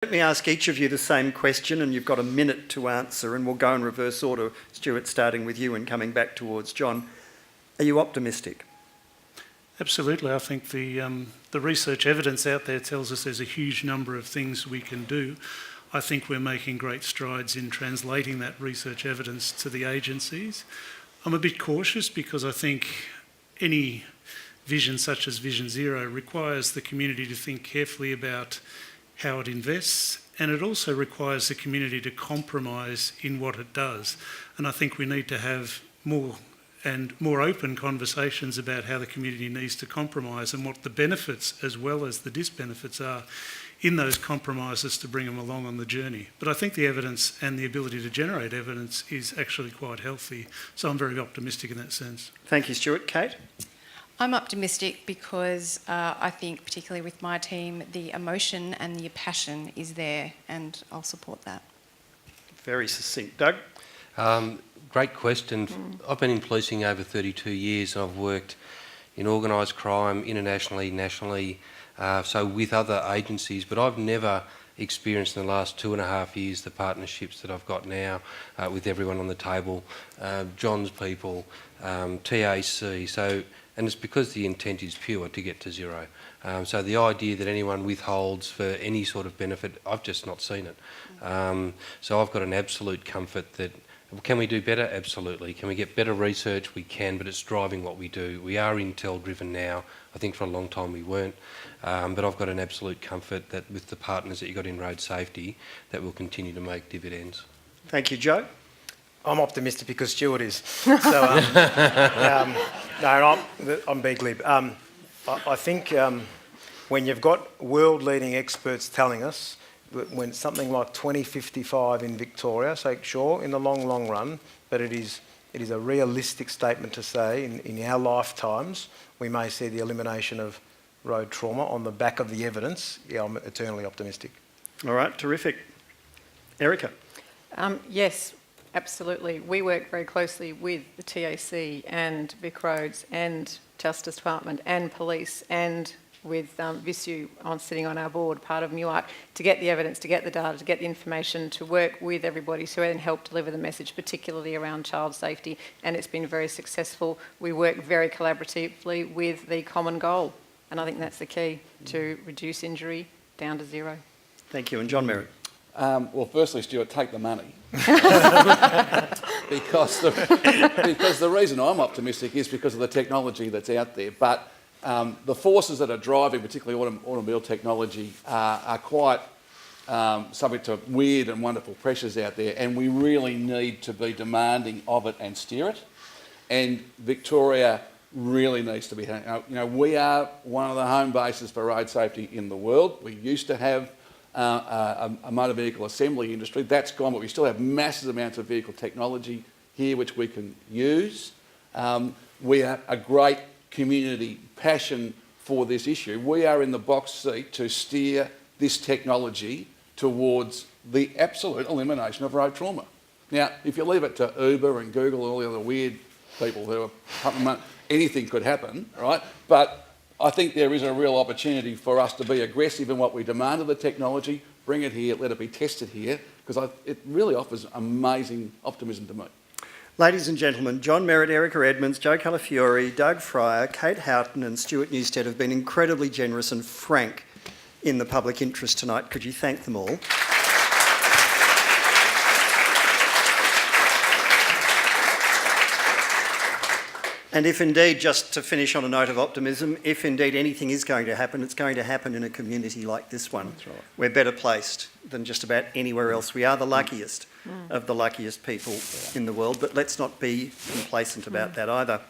Let me ask each of you the same question, and you've got a minute to answer, and we'll go in reverse order. Stuart, starting with you and coming back towards John. Are you optimistic? Absolutely. I think the research evidence out there tells us there's a huge number of things we can do. I think we're making great strides in translating that research evidence to the agencies. I'm a bit cautious because I think any vision such as Vision Zero requires the community to think carefully about how it invests, and it also requires the community to compromise in what it does. And I think we need to have more open conversations about how the community needs to compromise and what the benefits as well as the disbenefits are in those compromises to bring them along on the journey. But I think the evidence and the ability to generate evidence is actually quite healthy. So I'm very optimistic in that sense. Thank you, Stuart. Kate? I'm optimistic because I think, particularly with my team, the emotion and the passion is there, and I'll support that. Very succinct. Doug? Great question. I've been in policing over 32 years, and I've worked in organised crime internationally, nationally, so with other agencies, but I've never experienced in the last 2.5 years the partnerships that I've got now with everyone on the table, John's people, TAC, and it's because the intent is pure to get to zero. So the idea that anyone withholds for any sort of benefit, I've just not seen it. So I've got an absolute comfort that, can we do better? Absolutely. Can we get better research? We can, but it's driving what we do. We are Intel driven now. I think for a long time we weren't. But I've got an absolute comfort that with the partners that you've got in road safety, that will continue to make dividends. Thank you, Joe. I'm optimistic because Stuart is. So, no, I'm being glib. I think when you've got world-leading experts telling us that when something like 2055 in Victoria, so sure, in the long run, but it is a realistic statement to say in our lifetimes we may see the elimination of road trauma on the back of the evidence. Yeah, I'm eternally optimistic. All right, terrific. Erica? Yes. Absolutely. We work very closely with the TAC and VicRoads and Justice Department and Police and with VISU sitting on our board, part of MUARC, to get the evidence, to get the data, to get the information, to work with everybody so we can help deliver the message, particularly around child safety, and it's been very successful. We work very collaboratively with the common goal, and I think that's the key, to reduce injury down to zero. Thank you. And John Merritt? Well, firstly, Stuart, take the money. because the reason I'm optimistic is because of the technology that's out there. But the forces that are driving, particularly automobile technology, are quite subject to weird and wonderful pressures out there, and we really need to be demanding of it and steer it. And Victoria really needs to be. We are one of the home bases for road safety in the world. We used to have a motor vehicle assembly industry. That's gone, but we still have massive amounts of vehicle technology here which we can use. We have a great community passion for this issue. We are in the box seat to steer this technology towards the absolute elimination of road trauma. Now, if you leave it to Uber and Google and all the other weird people who are pumping money, anything could happen, right? But I think there is a real opportunity for us to be aggressive in what we demand of the technology, bring it here, let it be tested here, because it really offers amazing optimism to me. Ladies and gentlemen, John Merritt, Erica Edmands, Joe Calafiore, Doug Fryer, Kate Houghton and Stuart Newstead have been incredibly generous and frank in the public interest tonight. Could you thank them all? And if indeed, just to finish on a note of optimism, if indeed anything is going to happen, it's going to happen in a community like this one. That's right. We're better placed than just about anywhere else. We are the luckiest of the luckiest people in the world, but let's not be complacent about that either.